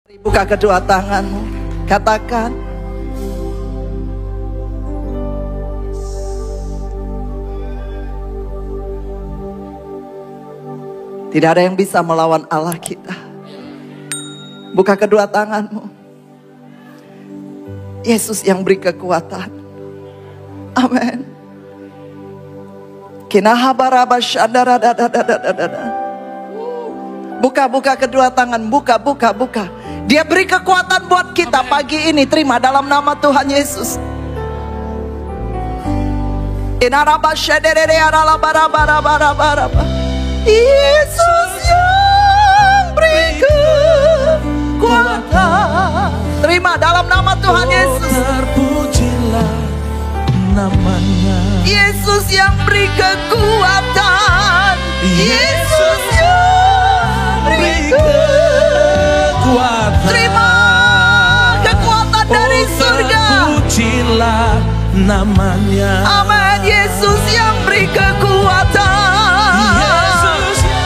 Buka kedua tanganmu, katakan, tidak ada yang bisa melawan Allah kita. Buka kedua tanganmu. Yesus yang beri kekuatan. Amin. Buka kedua tangan, buka. Dia beri kekuatan buat kita pagi ini. Terima dalam nama Tuhan Yesus. Yesus yang beri kekuatan. Terima dalam nama Tuhan Yesus. Terpujilah namanya. Yesus yang beri kekuatan. Yesus yang beri kekuatan. Terima kekuatan dari surga. Terpujilah namanya. Amin. Yesus yang beri kekuatan.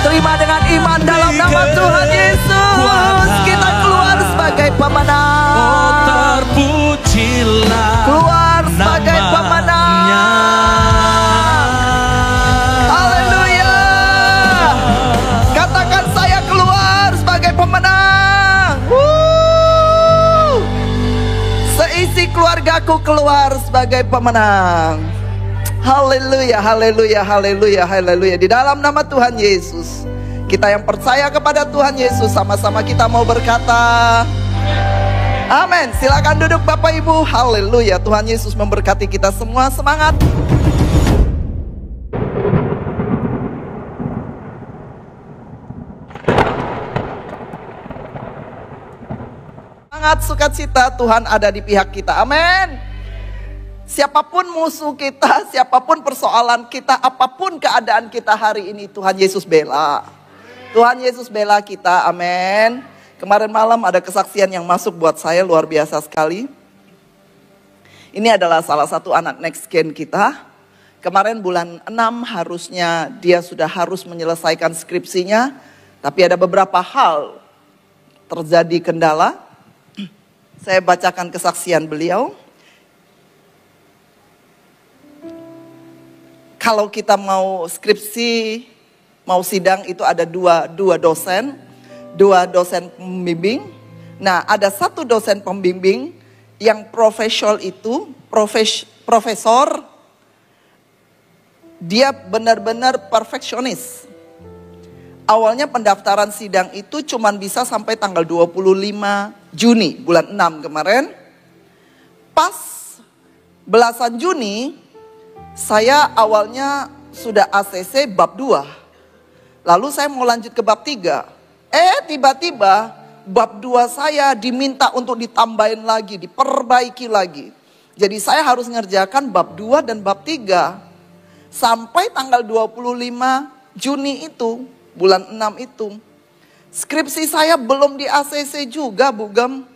Terima dengan iman dalam nama Tuhan Yesus. Kita keluar sebagai pemenang. Oh, terpujilah Keluar sebagai pemenang. Haleluya. Katakan, saya keluar sebagai pemenang. Seisi keluargaku keluar sebagai pemenang. Haleluya, haleluya, haleluya, haleluya. Di dalam nama Tuhan Yesus, kita yang percaya kepada Tuhan Yesus, sama-sama kita mau berkata amin. Silakan duduk Bapak Ibu. Haleluya. Tuhan Yesus memberkati kita semua. Semangat. Semangat, sukacita, Tuhan ada di pihak kita. Amin. Siapapun musuh kita, siapapun persoalan kita, apapun keadaan kita hari ini, Tuhan Yesus bela. Tuhan Yesus bela kita. Amin. Kemarin malam ada kesaksian yang masuk buat saya, luar biasa sekali. Ini adalah salah satu anak next gen kita. Kemarin bulan 6 harusnya dia sudah harus menyelesaikan skripsinya. Tapi ada beberapa hal terjadi kendala. Saya bacakan kesaksian beliau. Kalau kita mau skripsi, mau sidang itu ada dua dosen pembimbing. Nah, ada satu dosen pembimbing yang profesor, dia benar-benar perfeksionis. Awalnya pendaftaran sidang itu cuma bisa sampai tanggal 25 Juni, bulan 6 kemarin. Pas belasan Juni, saya awalnya sudah ACC bab 2. Lalu saya mau lanjut ke bab 3. Tiba-tiba bab 2 saya diminta untuk ditambahin lagi, diperbaiki lagi. Jadi saya harus ngerjakan bab 2 dan bab 3. Sampai tanggal 25 Juni itu, bulan 6 itu. Skripsi saya belum di ACC juga, Bu Gem.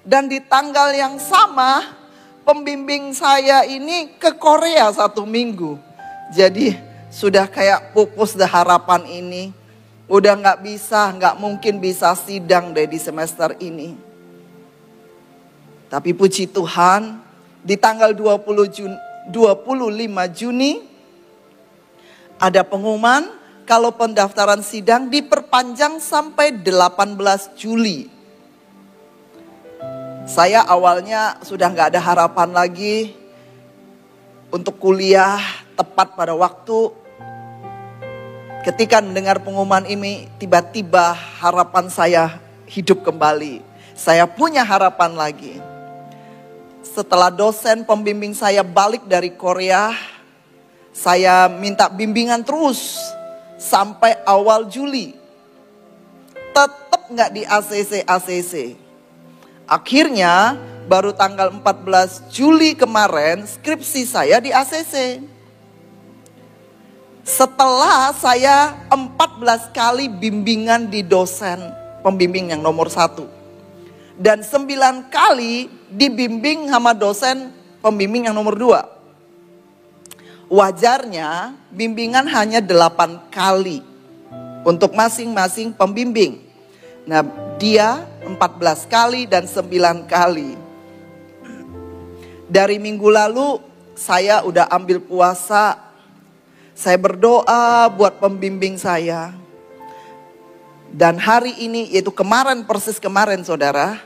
Dan di tanggal yang sama, pembimbing saya ini ke Korea 1 minggu. Jadi sudah kayak pupus dah harapan ini. Udah nggak mungkin bisa sidang deh di semester ini. Tapi puji Tuhan, di tanggal 25 Juni ada pengumuman kalau pendaftaran sidang diperpanjang sampai 18 Juli. Saya awalnya sudah nggak ada harapan lagi untuk kuliah tepat pada waktu. Ketika mendengar pengumuman ini, tiba-tiba harapan saya hidup kembali. Saya punya harapan lagi. Setelah dosen pembimbing saya balik dari Korea, saya minta bimbingan terus sampai awal Juli. Tetap nggak di ACC. Akhirnya baru tanggal 14 Juli kemarin skripsi saya di ACC. Setelah saya 14 kali bimbingan di dosen pembimbing yang nomor 1. Dan 9 kali dibimbing sama dosen pembimbing yang nomor 2. Wajarnya bimbingan hanya 8 kali untuk masing-masing pembimbing. Nah, dia 14 kali dan 9 kali. Dari minggu lalu saya udah ambil puasa. Saya berdoa buat pembimbing saya. Dan hari ini, yaitu kemarin, persis kemarin saudara,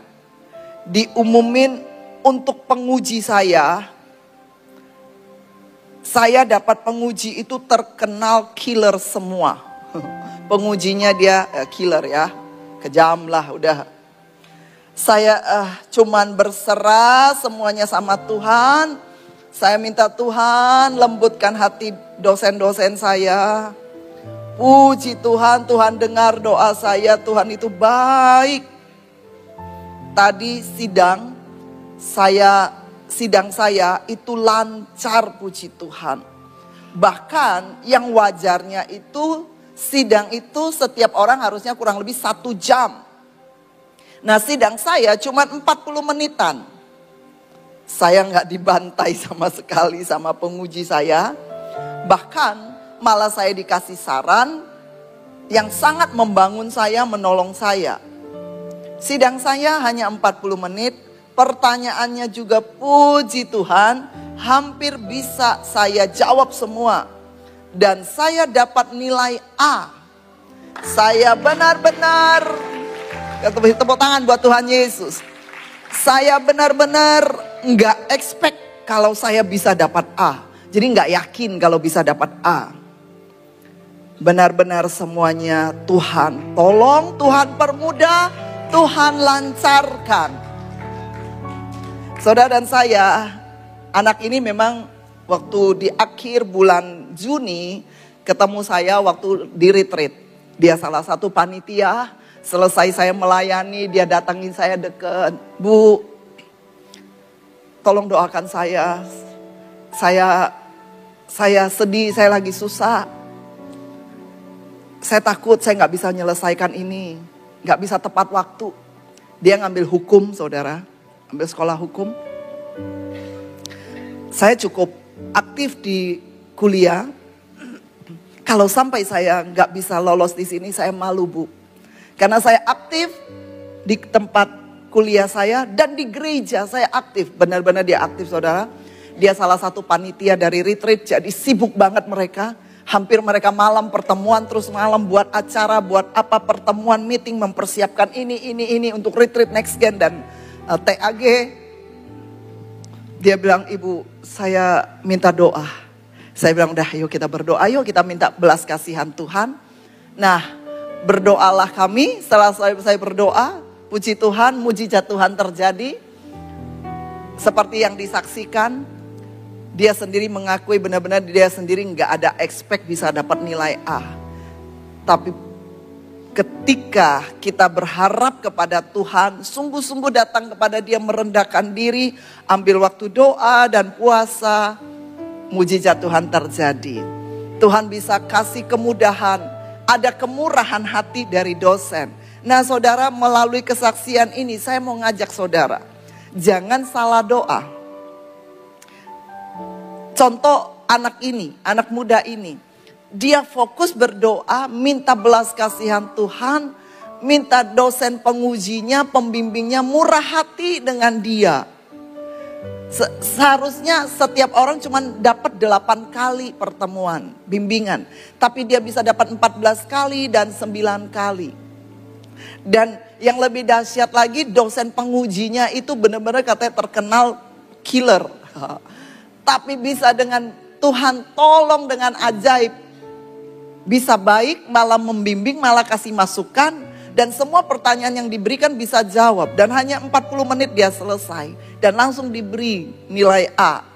diumumin untuk penguji saya dapat penguji itu terkenal killer semua. Pengujinya dia killer ya, kejam lah udah. Saya cuman berserah semuanya sama Tuhan. Saya minta Tuhan lembutkan hati dosen-dosen saya. Puji Tuhan, Tuhan dengar doa saya, Tuhan itu baik. Tadi sidang saya itu lancar, puji Tuhan. Bahkan yang wajarnya itu sidang itu setiap orang harusnya kurang lebih 1 jam. Nah, sidang saya cuma 40 menitan. Saya nggak dibantai sama sekali sama penguji saya. Bahkan malah saya dikasih saran yang sangat membangun saya, menolong saya. Sidang saya hanya 40 menit. Pertanyaannya juga puji Tuhan, hampir bisa saya jawab semua. Dan saya dapat nilai A. Saya benar-benar, tepuk tangan buat Tuhan Yesus. Saya benar-benar nggak expect kalau saya bisa dapat A. Jadi nggak yakin kalau bisa dapat A. Benar-benar semuanya Tuhan tolong, Tuhan permudah, Tuhan lancarkan. Saudara dan saya, anak ini memang waktu di akhir bulan Juni ketemu saya waktu di retreat. Dia salah satu panitia, selesai saya melayani, dia datangin saya deket. Bu, tolong doakan saya. Saya sedih, saya lagi susah. Saya takut saya gak bisa menyelesaikan ini. Gak bisa tepat waktu. Dia ngambil hukum, saudara. Ambil sekolah hukum. Saya cukup aktif di kuliah. Kalau sampai saya nggak bisa lolos di sini, saya malu, Bu. Karena saya aktif di tempat kuliah saya dan di gereja saya aktif. Benar-benar dia aktif, saudara. Dia salah satu panitia dari retreat, jadi sibuk banget mereka. Hampir mereka malam pertemuan, terus malam buat acara, buat apa pertemuan, meeting, mempersiapkan ini untuk retreat next gen dan TAG. Dia bilang, Ibu, saya minta doa. Saya bilang, udah yuk kita berdoa, yuk kita minta belas kasihan Tuhan. Nah, berdoalah kami. Setelah saya berdoa, puji Tuhan, mujizat Tuhan terjadi. Seperti yang disaksikan, dia sendiri mengakui benar-benar dia sendiri nggak ada expect bisa dapat nilai A. Tapi ketika kita berharap kepada Tuhan, sungguh-sungguh datang kepada Dia, merendahkan diri, ambil waktu doa dan puasa, mujizat Tuhan terjadi. Tuhan bisa kasih kemudahan, ada kemurahan hati dari dosen. Nah saudara, melalui kesaksian ini saya mau ngajak saudara, jangan salah doa. Contoh anak ini, anak muda ini. Dia fokus berdoa, minta belas kasihan Tuhan, minta dosen pengujinya, pembimbingnya murah hati dengan dia. Seharusnya setiap orang cuma dapat 8 kali pertemuan, bimbingan. Tapi dia bisa dapat 14 kali dan 9 kali. Dan yang lebih dahsyat lagi, dosen pengujinya itu benar-benar katanya terkenal killer. Tapi bisa dengan Tuhan tolong dengan ajaib. Bisa baik, malah membimbing, malah kasih masukan. Dan semua pertanyaan yang diberikan bisa jawab. Dan hanya 40 menit dia selesai. Dan langsung diberi nilai A.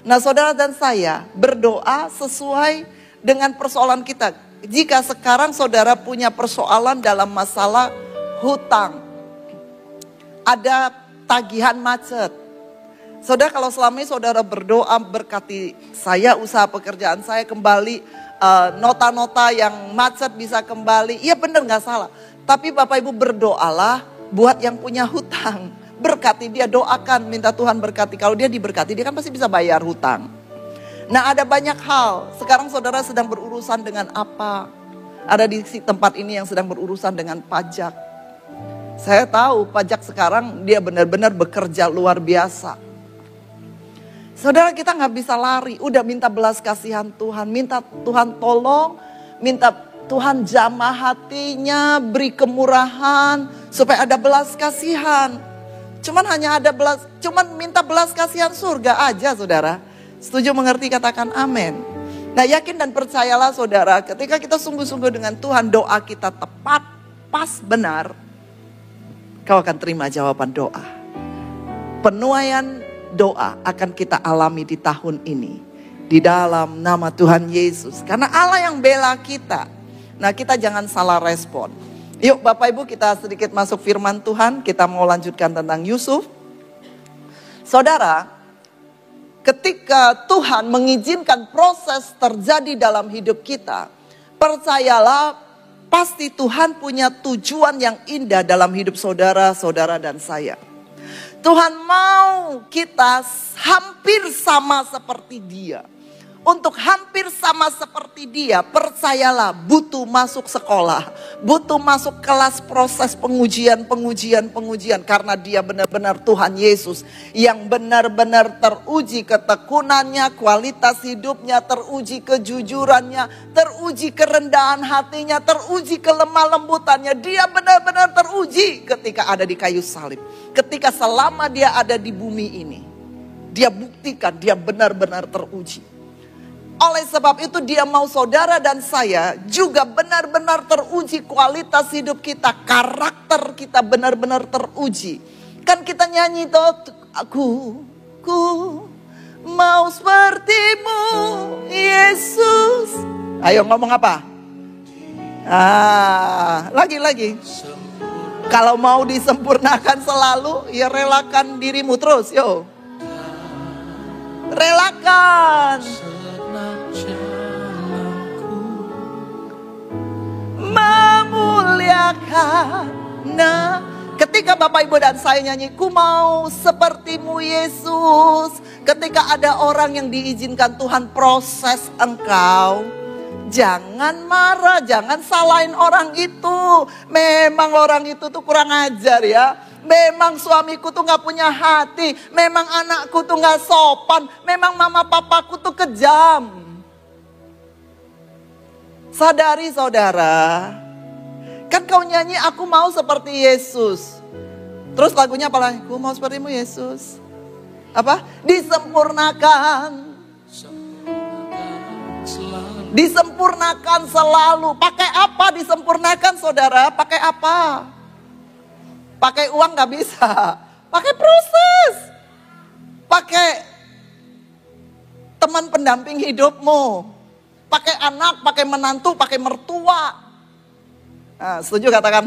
Nah saudara dan saya berdoa sesuai dengan persoalan kita. Jika sekarang saudara punya persoalan dalam masalah hutang. Ada tagihan macet. Saudara, kalau selama ini saudara berdoa berkati saya, usaha pekerjaan saya kembali. Nota-nota yang macet bisa kembali. Iya benar gak salah. Tapi Bapak Ibu berdoalah buat yang punya hutang. Berkati dia, doakan, minta Tuhan berkati. Kalau dia diberkati, dia kan pasti bisa bayar hutang. Nah ada banyak hal. Sekarang saudara sedang berurusan dengan apa? Ada di tempat ini yang sedang berurusan dengan pajak. Saya tahu pajak sekarang dia benar-benar bekerja luar biasa. Saudara, kita nggak bisa lari. Udah minta belas kasihan Tuhan, minta Tuhan tolong, minta Tuhan jamah hatinya, beri kemurahan supaya ada belas kasihan. Cuman minta belas kasihan surga aja, saudara. Setuju, mengerti, katakan amin. Nah, yakin dan percayalah saudara, ketika kita sungguh-sungguh dengan Tuhan, doa kita tepat, pas, benar, kau akan terima jawaban doa. Penuaian doa akan kita alami di tahun ini. Di dalam nama Tuhan Yesus. Karena Allah yang bela kita. Nah, kita jangan salah respon. Yuk Bapak Ibu, kita sedikit masuk firman Tuhan. Kita mau lanjutkan tentang Yusuf. Saudara, ketika Tuhan mengizinkan proses terjadi dalam hidup kita, percayalah pasti Tuhan punya tujuan yang indah dalam hidup saudara-saudara dan saya. Tuhan mau kita hampir sama seperti Dia. Untuk hampir sama seperti Dia, percayalah butuh masuk sekolah, butuh masuk kelas proses pengujian. Karena Dia benar-benar Tuhan Yesus yang benar-benar teruji ketekunannya, kualitas hidupnya, teruji kejujurannya, teruji kerendahan hatinya, teruji kelemah lembutannya. Dia benar-benar teruji ketika ada di kayu salib. Ketika selama Dia ada di bumi ini, Dia buktikan Dia benar-benar teruji. Oleh sebab itu Dia mau saudara dan saya juga benar-benar teruji kualitas hidup kita. Karakter kita benar-benar teruji. Kan kita nyanyi tuh, aku mau sepertimu Yesus. Ayo ngomong apa? Lagi. Kalau mau disempurnakan selalu, ya relakan dirimu terus. Yo, relakan. Memuliakan. Nah, ketika Bapak Ibu dan saya nyanyi, ku mau sepertimu Yesus. Ketika ada orang yang diizinkan Tuhan proses engkau, jangan marah, jangan salahin orang itu. Memang orang itu tuh kurang ajar ya. Memang suamiku tuh gak punya hati. Memang anakku tuh gak sopan. Memang mama papaku tuh kejam. Sadari saudara, kan kau nyanyi aku mau seperti Yesus. Terus lagunya apa lagi? Aku mau sepertimu Yesus. Apa? Disempurnakan. Disempurnakan selalu. Pakai apa disempurnakan saudara? Pakai apa? Pakai uang gak bisa. Pakai proses. Pakai teman pendamping hidupmu. Pakai anak, pakai menantu, pakai mertua. Nah, setuju katakan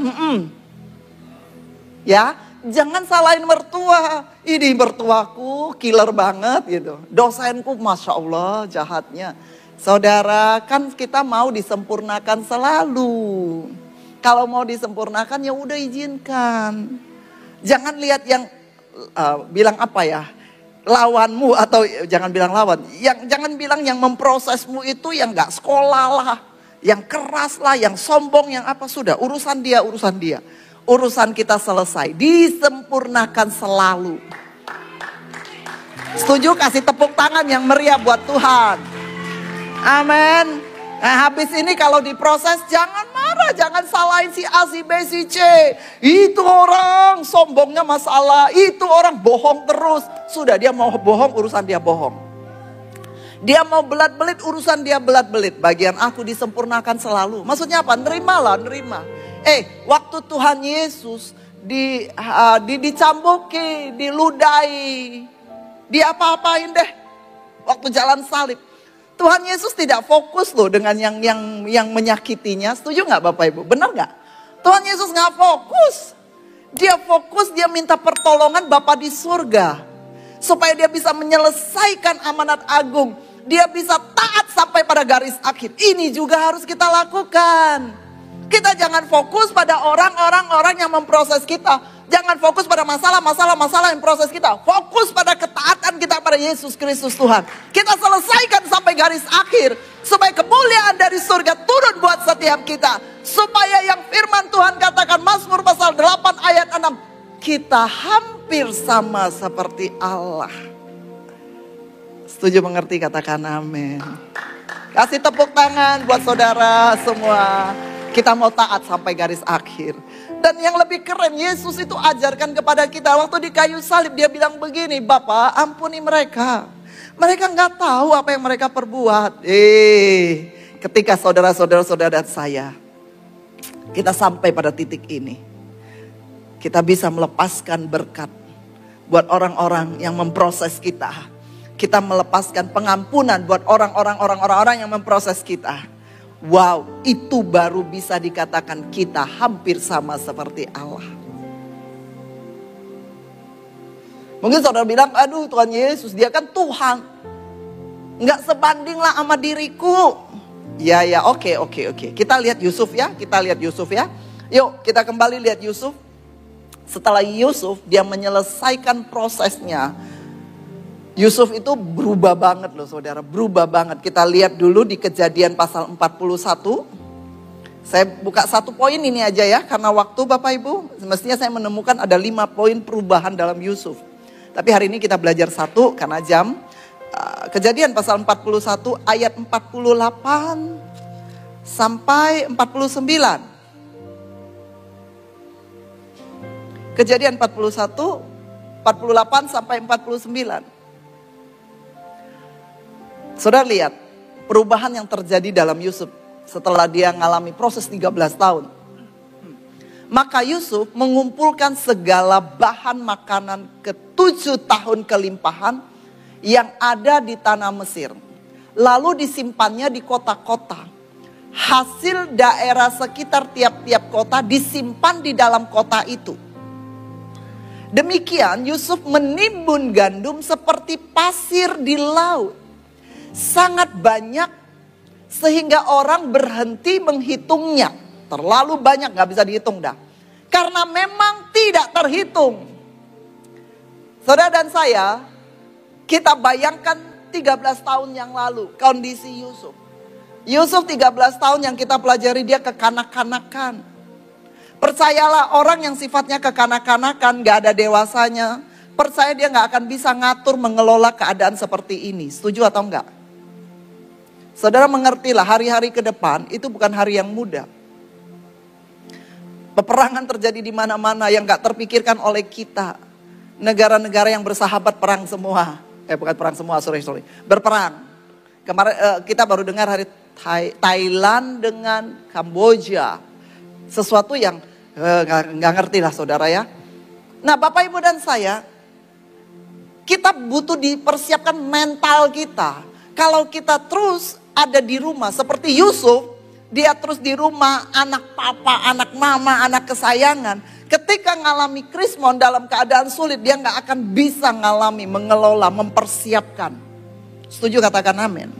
Ya, jangan salahin mertua. Ini mertuaku killer banget gitu. Dosenku Masya Allah jahatnya. Saudara, kan kita mau disempurnakan selalu. Kalau mau disempurnakan ya udah izinkan. Jangan lihat yang bilang apa ya, lawanmu, atau jangan bilang lawan. Jangan bilang yang memprosesmu itu yang gak sekolah lah, yang keras lah, yang sombong, yang apa. Sudah urusan dia. Urusan kita selesai. Disempurnakan selalu. Setuju? Kasih tepuk tangan yang meriah buat Tuhan. Amin. Nah, habis ini kalau diproses jangan marah, jangan salahin si A, si B, si C. Itu orang sombongnya masalah, itu orang bohong terus. Sudah, dia mau bohong, urusan dia bohong. Dia mau belat-belit, urusan dia belat-belit. Bagian aku disempurnakan selalu. Maksudnya apa? Nerima. Waktu Tuhan Yesus dicambuki, diludahi, diapa-apain deh. Waktu jalan salib. Tuhan Yesus tidak fokus loh dengan yang menyakitinya. Setuju gak Bapak Ibu? Benar gak? Tuhan Yesus gak fokus. Dia fokus, dia minta pertolongan Bapa di surga. Supaya dia bisa menyelesaikan amanat agung. Dia bisa taat sampai pada garis akhir. Ini juga harus kita lakukan. Kita jangan fokus pada orang yang memproses kita. Jangan fokus pada masalah yang proses kita. Fokus pada ketaatan kita pada Yesus Kristus Tuhan. Kita selesaikan sampai garis akhir. Supaya kemuliaan dari surga turun buat setiap kita. Supaya yang firman Tuhan katakan Mazmur pasal 8 ayat 6. Kita hampir sama seperti Allah. Setuju mengerti, katakan amin. Kasih tepuk tangan buat saudara semua. Kita mau taat sampai garis akhir. Dan yang lebih keren, Yesus itu ajarkan kepada kita. Waktu di kayu salib dia bilang begini, Bapa ampuni mereka. Mereka nggak tahu apa yang mereka perbuat. Ketika saudara-saudara dan saya, kita sampai pada titik ini. Kita bisa melepaskan berkat buat orang-orang yang memproses kita. Kita melepaskan pengampunan buat orang-orang yang memproses kita. Wow, itu baru bisa dikatakan kita hampir sama seperti Allah. Mungkin saudara bilang, aduh Tuhan Yesus, dia kan Tuhan. Nggak sebanding lah sama diriku. Ya, oke. Kita lihat Yusuf ya, Yuk, kita kembali lihat Yusuf. Setelah Yusuf, dia menyelesaikan prosesnya. Yusuf itu berubah banget loh saudara, berubah banget. Kita lihat dulu di Kejadian pasal 41. Saya buka satu poin ini aja ya, karena waktu Bapak Ibu. Semestinya saya menemukan ada 5 poin perubahan dalam Yusuf. Tapi hari ini kita belajar satu karena jam. Kejadian pasal 41 ayat 48 sampai 49. Kejadian 41, 48 sampai 49. Saudara lihat perubahan yang terjadi dalam Yusuf setelah dia mengalami proses 13 tahun. Maka Yusuf mengumpulkan segala bahan makanan ke-7 tahun kelimpahan yang ada di tanah Mesir. Lalu disimpannya di kota-kota. Hasil daerah sekitar tiap-tiap kota disimpan di dalam kota itu. Demikian Yusuf menimbun gandum seperti pasir di laut. Sangat banyak sehingga orang berhenti menghitungnya. Terlalu banyak, gak bisa dihitung dah. Karena memang tidak terhitung. Saudara dan saya, kita bayangkan 13 tahun yang lalu kondisi Yusuf. Yusuf 13 tahun yang kita pelajari dia kekanak-kanakan. Percayalah orang yang sifatnya kekanak-kanakan gak ada dewasanya. Percaya dia gak akan bisa ngatur mengelola keadaan seperti ini. Setuju atau enggak? Saudara mengertilah hari-hari ke depan itu bukan hari yang mudah. Peperangan terjadi di mana-mana yang gak terpikirkan oleh kita. Negara-negara yang bersahabat perang semua. Bukan perang semua, sorry. Berperang. Kemarin kita baru dengar hari Thailand dengan Kamboja. Sesuatu yang gak ngerti lah saudara ya. Nah Bapak Ibu dan saya, kita butuh dipersiapkan mental kita. Kalau kita terus ada di rumah seperti Yusuf, dia terus di rumah, anak papa, anak mama, anak kesayangan. Ketika ngalami krismon dalam keadaan sulit, dia gak akan bisa mengelola, mempersiapkan. Setuju, katakan amin.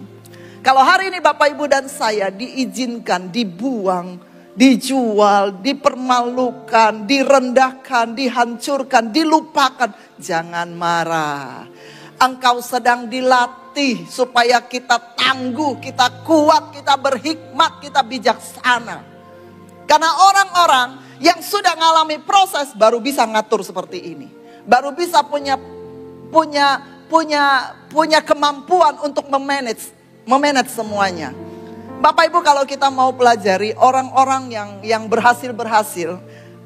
Kalau hari ini Bapak Ibu dan saya diizinkan, dibuang, dijual, dipermalukan, direndahkan, dihancurkan, dilupakan, jangan marah. Engkau sedang dilatih supaya kita tangguh, kita kuat, kita berhikmat, kita bijaksana. Karena orang-orang yang sudah mengalami proses baru bisa ngatur seperti ini. Baru bisa punya kemampuan untuk memanage semuanya. Bapak Ibu, kalau kita mau pelajari orang-orang yang berhasil,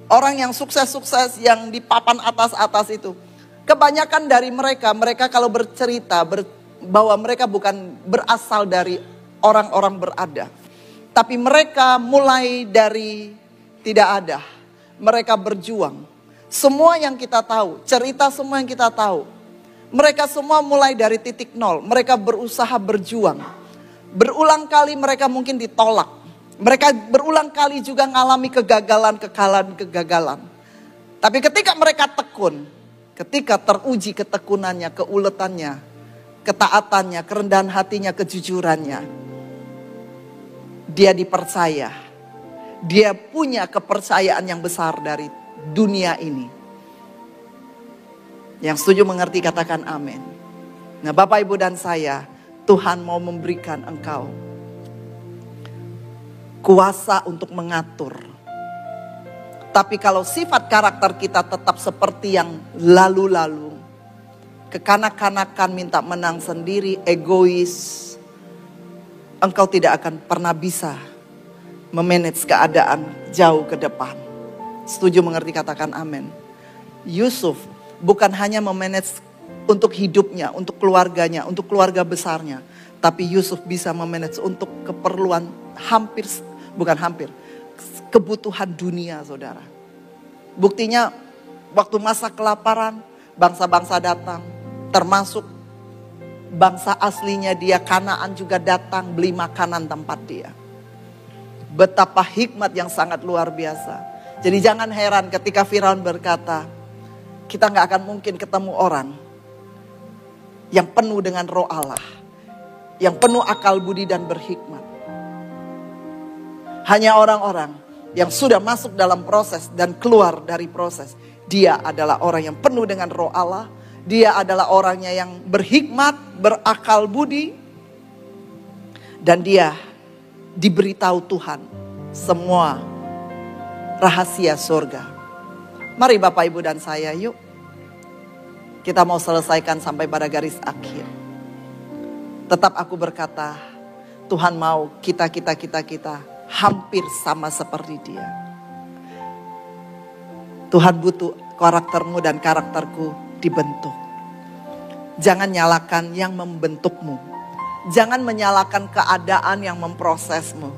orang yang sukses yang di papan atas itu. Kebanyakan dari mereka kalau bercerita bahwa mereka bukan berasal dari orang-orang berada. Tapi mereka mulai dari tidak ada. Mereka berjuang. Semua yang kita tahu, cerita semua yang kita tahu. Mereka semua mulai dari titik nol. Mereka berusaha berjuang. Berulang kali mereka mungkin ditolak. Mereka berulang kali juga mengalami kegagalan. Tapi ketika mereka tekun, ketika teruji ketekunannya, keuletannya, ketaatannya, kerendahan hatinya, kejujurannya, dia dipercaya. Dia punya kepercayaan yang besar dari dunia ini. Yang setuju mengerti katakan amin. Nah Bapak Ibu dan saya, Tuhan mau memberikan engkau kuasa untuk mengatur. Tapi kalau sifat karakter kita tetap seperti yang lalu-lalu, kekanak-kanakan, minta menang sendiri, egois, engkau tidak akan pernah bisa memanage keadaan jauh ke depan. Setuju, mengerti, katakan amin. Yusuf bukan hanya memanage untuk hidupnya, untuk keluarganya, untuk keluarga besarnya. Tapi Yusuf bisa memanage untuk keperluan kebutuhan dunia, saudara. Buktinya waktu masa kelaparan, bangsa-bangsa datang, termasuk bangsa aslinya dia, Kanaan juga datang beli makanan tempat dia. Betapa hikmat yang sangat luar biasa. Jadi jangan heran ketika Firaun berkata, kita gak akan mungkin ketemu orang yang penuh dengan roh Allah, yang penuh akal budi dan berhikmat. Hanya orang-orang yang sudah masuk dalam proses dan keluar dari proses. Dia adalah orang yang penuh dengan roh Allah. Dia adalah orangnya yang berhikmat, berakal budi. Dan dia diberitahu Tuhan semua rahasia surga. Mari Bapak, Ibu, dan saya, yuk. Kita mau selesaikan sampai pada garis akhir. Tetap aku berkata, Tuhan mau kita hampir sama seperti dia. Tuhan butuh karaktermu dan karakterku dibentuk. Jangan nyalakan yang membentukmu. Jangan menyalahkan keadaan yang memprosesmu.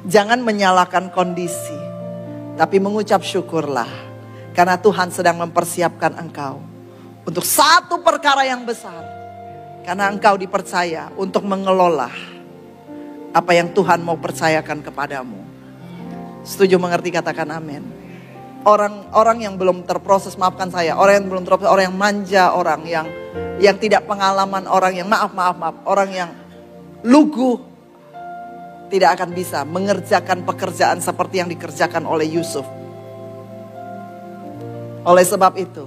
Jangan menyalahkan kondisi. Tapi mengucap syukurlah. Karena Tuhan sedang mempersiapkan engkau untuk satu perkara yang besar. Karena engkau dipercaya untuk mengelola apa yang Tuhan mau percayakan kepadamu. Setuju, mengerti, katakan amin. Orang yang belum terproses, maafkan saya, orang yang belum terproses, orang yang manja, orang yang tidak pengalaman, orang yang maaf, orang yang lugu, tidak akan bisa mengerjakan pekerjaan seperti yang dikerjakan oleh Yusuf. Oleh sebab itu,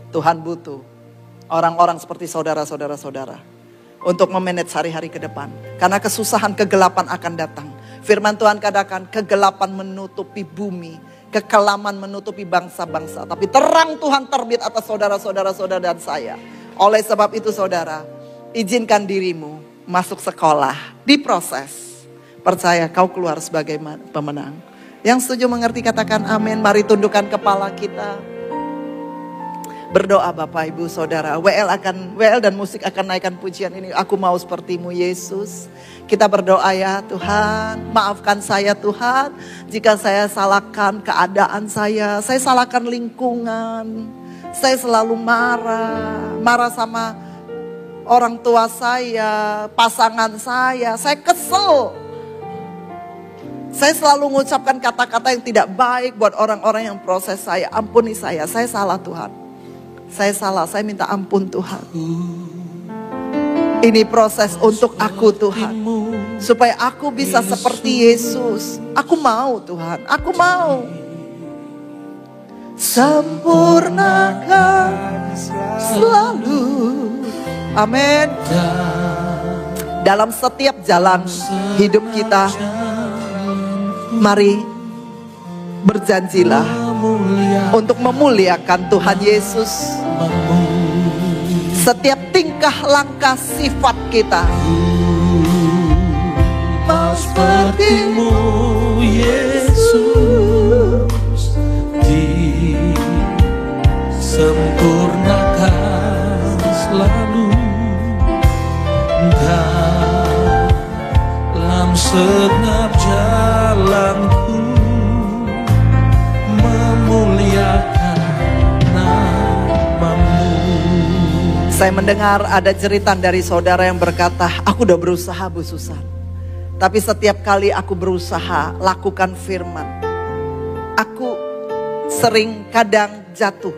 Tuhan butuh orang-orang seperti saudara-saudara untuk memanage hari-hari ke depan. Karena kesusahan, kegelapan akan datang. Firman Tuhan katakan, kegelapan menutupi bumi, kekelaman menutupi bangsa-bangsa. Tapi terang Tuhan terbit atas saudara-saudara dan saya. Oleh sebab itu saudara, izinkan dirimu masuk sekolah, diproses. Percaya kau keluar sebagai pemenang. Yang setuju, mengerti, katakan amin. Mari tundukkan kepala kita. Berdoa Bapak, Ibu, Saudara. WL dan musik akan naikkan pujian ini. Aku mau sepertimu Yesus. Kita berdoa ya Tuhan. Maafkan saya Tuhan. Jika saya salahkan keadaan saya salahkan lingkungan. Saya selalu marah sama orang tua saya, pasangan saya kesel. Saya selalu mengucapkan kata-kata yang tidak baik buat orang-orang yang proses saya. Ampuni saya salah Tuhan. Saya salah, saya minta ampun Tuhan. Ini proses untuk aku Tuhan. Supaya aku bisa seperti Yesus. Aku mau Tuhan, aku mau. Sempurnakan selalu. Amin. Dalam setiap jalan hidup kita, mari berjanjilah untuk memuliakan Tuhan Yesus. Setiap tingkah langkah sifat kita mau sepertimu Yesus, disempurnakan selalu dalam segenap jalanku, memuliakan namamu. Saya mendengar ada jeritan dari saudara yang berkata, aku udah berusaha Bu Susan, tapi setiap kali aku berusaha lakukan firman, aku sering kadang jatuh.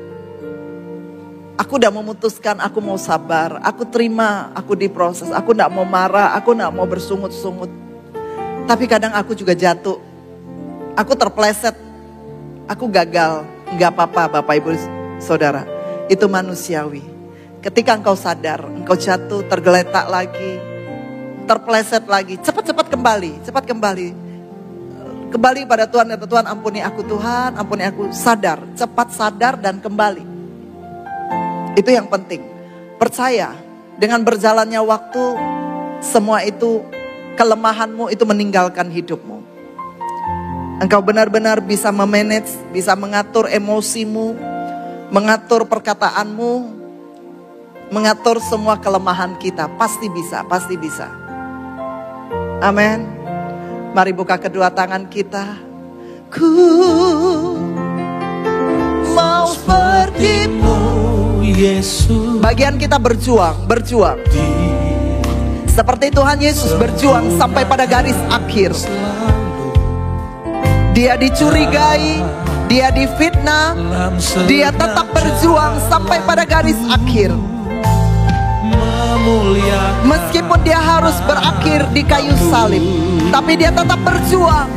Aku udah memutuskan aku mau sabar, aku terima, aku diproses, aku gak mau marah, aku gak mau bersungut-sungut. Tapi kadang aku juga jatuh, aku terpleset, aku gagal. Gak apa-apa Bapak Ibu Saudara, itu manusiawi. Ketika engkau sadar, engkau jatuh, tergeletak lagi, terpleset lagi, cepat kembali. Kembali pada Tuhan, kata Tuhan, ampuni aku Tuhan, ampuni aku. Sadar, cepat sadar dan kembali. Itu yang penting. Percaya, dengan berjalannya waktu, semua itu, kelemahanmu itu meninggalkan hidupmu. Engkau benar-benar bisa memanage, bisa mengatur emosimu, mengatur perkataanmu, mengatur semua kelemahan kita. Pasti bisa, pasti bisa. Amin. Mari buka kedua tangan kita. Ku mau seperti-Mu, Yesus. bagian kita berjuang. Seperti Tuhan Yesus berjuang sampai pada garis akhir. Dia dicurigai, dia difitnah, dia tetap berjuang sampai pada garis akhir. Meskipun dia harus berakhir di kayu salib, tapi dia tetap berjuang.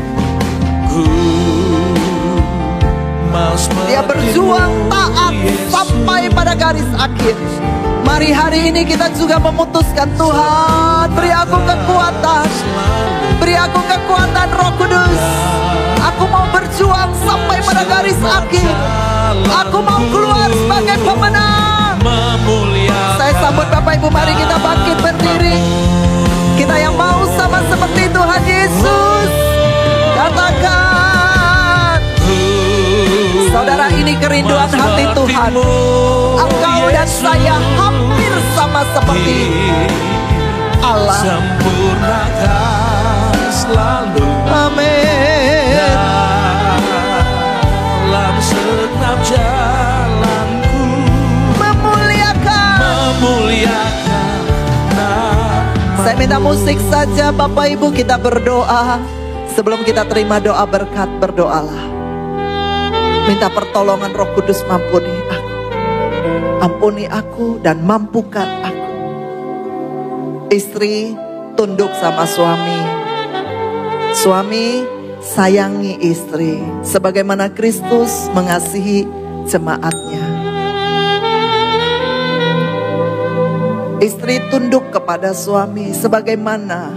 Dia berjuang taat sampai pada garis akhir. Mari hari ini kita juga memutuskan, Tuhan, beri aku kekuatan. Beri aku kekuatan, Roh Kudus. Aku mau berjuang sampai pada garis akhir. Aku mau keluar sebagai pemenang. Saya sambut Bapak Ibu, mari kita bangkit berdiri. Kita yang mau sama seperti Tuhan Yesus. Katakan, saudara, ini kerinduan hati Tuhan. Engkau dan saya hampir sama seperti Allah. Sempurnakan selalu. Amin. Dalam segenap jalanku, memuliakan nama. Saya minta musik saja, Bapak Ibu, kita berdoa. Sebelum kita terima doa berkat, berdoalah. Minta pertolongan Roh Kudus, mampuni aku. Ampuni aku dan mampukan aku. Istri tunduk sama suami. Suami sayangi istri sebagaimana Kristus mengasihi jemaatnya. Istri tunduk kepada suami sebagaimana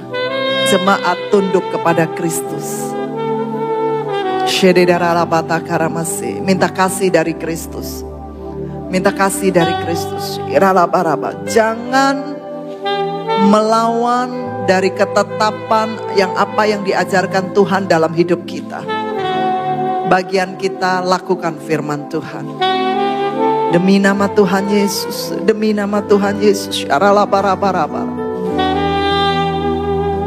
jemaat tunduk kepada Kristus. Minta kasih dari Kristus. Minta kasih dari Kristus. Jangan melawan dari ketetapan yang apa yang diajarkan Tuhan dalam hidup kita. Bagian kita lakukan firman Tuhan. Demi nama Tuhan Yesus, demi nama Tuhan Yesus.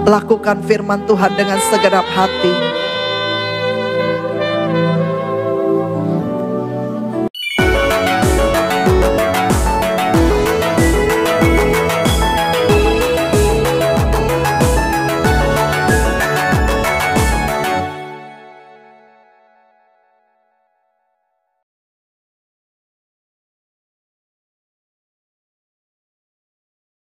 Lakukan firman Tuhan dengan segenap hati.